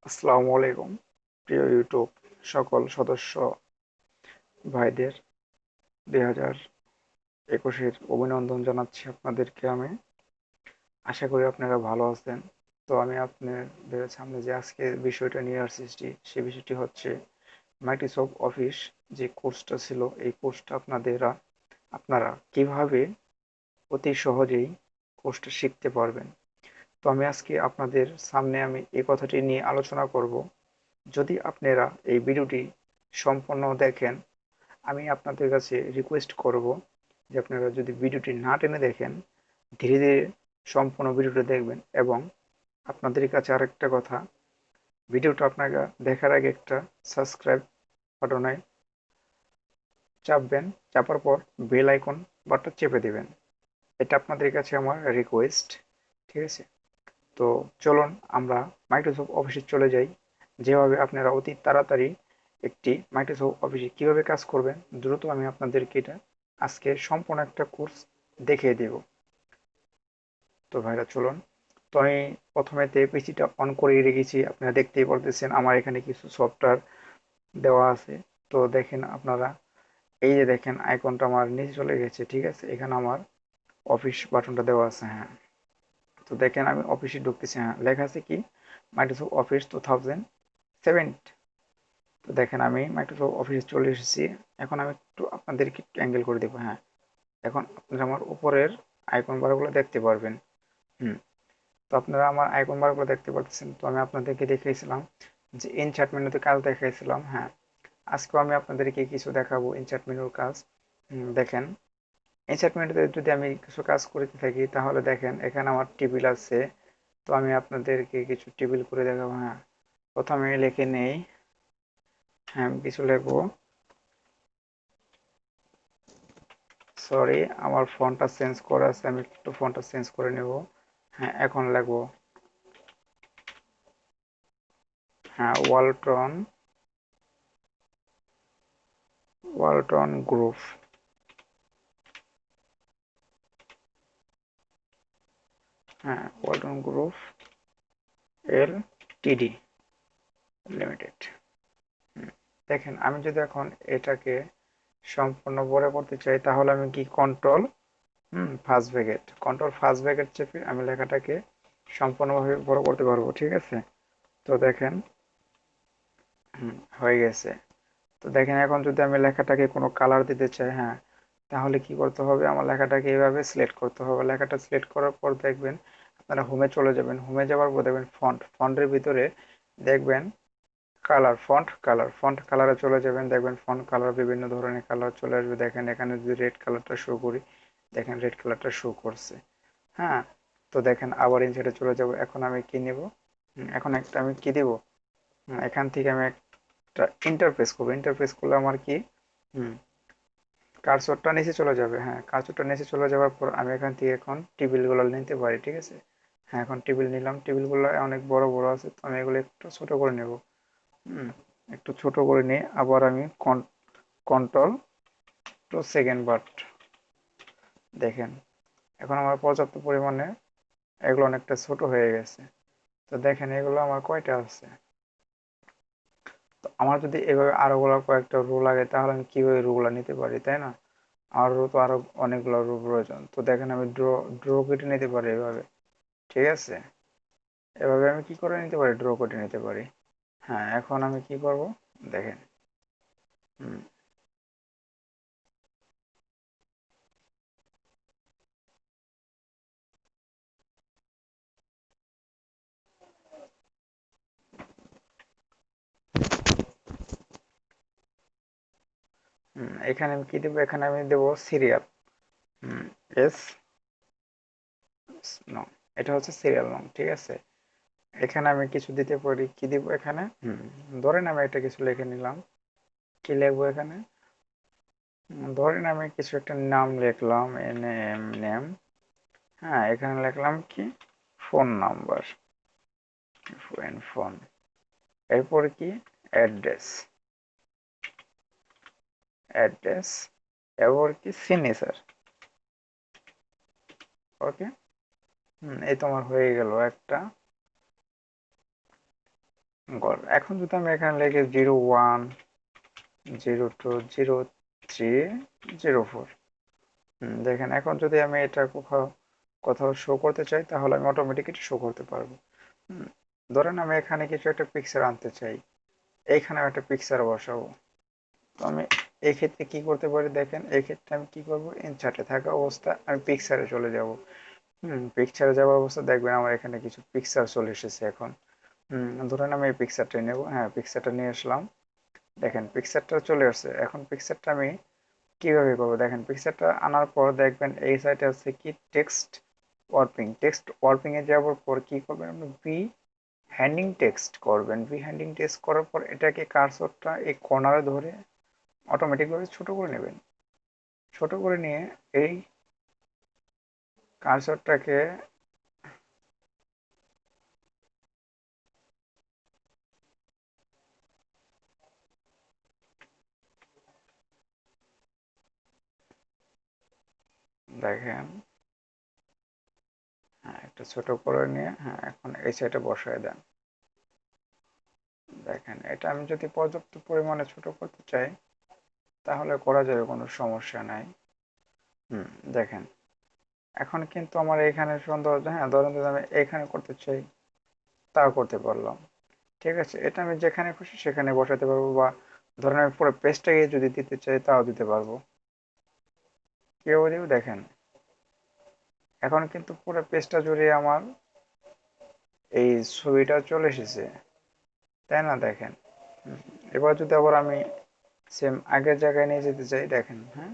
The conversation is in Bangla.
আসসালামু আলাইকুম প্রিয় ইউটিউব সকল সদস্য ভাইদের 2021-এর অভিনন্দন জানাচ্ছি আপনাদেরকে আমি। আশা করি আপনারা ভালো আছেন। তো আমি আপনাদের সামনে যে আজকে বিষয়টা নিয়ে আসছি সেই বিষয়টি হচ্ছে মাইক্রোসফট অফিস যে কোর্সটা ছিল এই কোর্সটা আপনারা কিভাবে অতি সহজেই কোর্সটা শিখতে পারবেন। তো আমি আজকে আপনাদের সামনে আমি এই কথাটি নিয়ে আলোচনা করব। যদি আপনারা এই ভিডিওটি সম্পূর্ণ দেখেন, আমি আপনাদের কাছে রিকোয়েস্ট করব যে আপনারা যদি ভিডিওটি না টেনে দেখেন, ধীরে ধীরে সম্পূর্ণ ভিডিওটা দেখবেন। এবং আপনাদের কাছে আরেকটা কথা, ভিডিওটা আপনারা দেখার আগে একটা সাবস্ক্রাইব বাটনে চাপবেন, চাপার পর বেল আইকন বাটনটা চেপে দিবেন। এটা আপনাদের কাছে আমার রিকোয়েস্ট, ঠিক আছে? তো চলুন আমরা মাইক্রোসফট অফিসে চলে যাই। যেভাবে আপনারা অতি তাড়াতাড়ি একটি মাইক্রোসফট অফিসে কিভাবে কাজ করবেন দ্রুত আমি আপনাদেরকে এটা আজকে সম্পূর্ণ একটা কোর্স দেখিয়ে দেব। তো ভাইরা চলুন। তো আমি প্রথমেতে পিসিটা অন করে রেখেছি, আপনারা দেখতেই পারতেছেন আমার এখানে কিছু সফটওয়্যার দেওয়া আছে। তো দেখেন আপনারা, এই যে দেখেন আইকনটা আমার নিচে চলে গেছে, ঠিক আছে? এখানে আমার অফিস বাটনটা দেওয়া আছে, হ্যাঁ। তো দেখেন আমি অফিসে ঢুকতেছি, হ্যাঁ লেখা আছে কি মাইক্রোসফট অফিস 2007। তো দেখেন আমি মাইক্রোসফট অফিসে চলে এসেছি। এখন আমি একটু আপনাদেরকে একটু অ্যাঙ্গেল করে দেবো, হ্যাঁ। এখন আপনারা আমার উপরের আইকন বারগুলো দেখতে পারবেন। হুম। তো আপনারা আমার আইকন বারগুলো দেখতে পাচ্ছেন। তো আমি আপনাদেরকে দেখিয়েছিলাম যে ইনসার্ট মেনুতে কাজ দেখাইছিলাম, হ্যাঁ। আজকেও আমি আপনাদেরকে কিছু দেখাবো ইনসার্ট মেনুর কাজ। দেখেন ইনসার্ট মেনুতে যদি আমি কিছু কাজ করতে থাকি তাহলে দেখেন এখানে আমার টেবিল আছে। তো আমি আপনাদেরকে কিছু টেবিল করে দেখাবো, হ্যাঁ। প্রথমে লিখে নেই, হ্যাঁ আমি কিছু লিখবো। সরি, আমার ফন্টটা চেঞ্জ করা আছে, আমি একটু ফন্টটা চেঞ্জ করে নেব। হ্যাঁ এখন লিখবো, হ্যাঁ ওয়ালটন গ্রুপ, হ্যাঁ ওয়ালটন গ্রুপ এল টিডি লিমিটেড। দেখেন আমি যদি এখন এটাকে সম্পূর্ণ বড় করতে চাই তাহলে আমি কি কন্ট্রোল ফার্স্ট ব্র্যাকেট চেপে আমি লেখাটাকে সম্পূর্ণভাবে বড় করতে পারবো, ঠিক আছে? তো দেখেন, হয়ে গেছে। তো দেখেন এখন যদি আমি লেখাটাকে কোনো কালার দিতে চাই, হ্যাঁ, তাহলে কি করতে হবে, আমার লেখাটাকে এইভাবে সিলেক্ট করতে হবে। লেখাটা সিলেক্ট করার পর দেখবেন আপনারা হোমে চলে যাবেন। হোমে যাওয়ার পর দেখবেন ফন্টের ভিতরে দেখবেন ফন্ট কালারে চলে যাবেন। দেখবেন ফন্ট কালার বিভিন্ন ধরনের কালার চলে আসবে। দেখেন এখানে যদি রেড কালারটা শো করি, দেখেন রেড কালারটা শো করছে, হ্যাঁ। তো দেখেন আবার ইনসার্টে চলে যাব। এখন আমি কি নেব, এখন একটা আমি কি দেব, এখান থেকে আমি একটা ইন্টারফেস করবো। ইন্টারফেস করলে আমার কি, হুম, কার্সরটা নিচে চলে যাবে, হ্যাঁ। কার্সরটা নিচে চলে যাওয়ার পর আমি এখান থেকে এখন টেবিলগুলো নিতে পারি, ঠিক আছে? হ্যাঁ এখন টেবিল নিলাম। টেবিলগুলো অনেক বড় বড় আছে, তো আমি এগুলো একটু ছোট করে নেব। হুম, একটু ছোট করে নিয়ে আবার আমি কন্ট্রোল টু সেকেন্ড বাট, দেখেন এখন আমার পর্যাপ্ত পরিমাণে এগুলো অনেকটা ছোট হয়ে গেছে। তো দেখেন এগুলো আমার কয়টা আছে। তো আমার যদি এভাবে আরো গুলো কয়েকটা রো লাগে তাহলে আমি কিভাবে রো গুলা নিতে পারি, তাই না? আরো তো আরো অনেকগুলো রো প্রয়োজন। তো দেখেন আমি ড্র ড্র কেটে নিতে পারি এভাবে, ঠিক আছে? এভাবে আমি কি করে নিতে পারি, ড্র কেটে নিতে পারি। হ্যাঁ এখন আমি কি করব, দেখেন, হুম, এখানে আমি কি দেবো, এখানে আমি দেবো সিরিয়াল, হুম, এস নং, এটা হচ্ছে সিরিয়াল নং, ঠিক আছে? এখানে আমি কিছু দিতে পারি, কি দিব এখানে, ধরেন আমি একটা কিছু লিখে নিলাম। কি লিখবো এখানে, ধরেন আমি কিছু একটা নাম লিখলাম, নেম, হ্যাঁ এখানে লিখলাম কি ফোন নাম্বার, ফোন, এরপর কি অ্যাড্রেস, অ্যাড্রেস, এরপর কি সিগনেচার, ওকে। এই তোমার হয়ে গেল একটা ঘর। এখন যদি আমি এখানে লিখি 01 02 03 04, দেখেন এখন যদি আমি এটা কোথাও কোথাও শো করতে চাই তাহলে আমি অটোমেটিক এটা শো করতে পারবো। হুম, ধরেন আমি এখানে কিছু একটা পিকচার আনতে চাই, এইখানে একটা পিকচার বসাবো। তো আমি এই ক্ষেত্রে কি করতে পারি দেখেন, এই ক্ষেত্রে আমি কি করব, ইনসার্টে থাকা অবস্থা আমি পিকচারে চলে যাব। পিকচারে যাওয়ার অবস্থা দেখবেন আমার এখানে কিছু পিকচার চলে এসেছে এখন। ধরেন আমি এই পিকচারটা নেব, হ্যাঁ পিকচারটা নিয়ে আসলাম। দেখেন পিকচারটা চলে আসছে। এখন পিকচারটা আমি কিভাবে করবো দেখেন, পিকচারটা আনার পর দেখবেন এই সাইডে আছে কি টেক্সট ওয়ার্পিং। টেক্সট ওয়ার্পিং এ যাওয়ার পর কি করবেন আপনি, ভি হ্যান্ডিং টেক্সট করবেন। ভি হ্যান্ডিং টেক্সট করার পর এটাকে কার্সরটা এই কর্নারে ধরে অটোমেটিক ভাবে ছোট করে নেবেন। ছোট করে নিয়ে এই কার্সরটাকে দেখেন, হ্যাঁ একটা ছোট করে নিয়ে, হ্যাঁ এখন এই সাইডে বসায় দেন। দেখেন এটা আমি যদি পর্যাপ্ত পরিমাণে ছোট করতে চাই তাহলে করা যাবে, কোনো সমস্যা নাই। দেখেন এখন কিন্তু আমার এখানে সুন্দর, হ্যাঁ ধরেন যদি আমি এখানে করতে চাই তাও করতে পারলাম। ঠিক আছে, এটা আমি যেখানে খুশি সেখানে বসাতে পারবো, বা ধরেন আমি পুরো পেজটাকে যদি দিতে চাই তাও দিতে পারবো। কেউ দিব দেখেন, এখন কিন্তু পুরো পেজটা জুড়ে আমার এই ছবিটা চলে এসেছে, তাই না? দেখেন, এবার যদি আবার আমি সেম আগের জায়গায় নিয়ে যেতে চাই দেখেন, হ্যাঁ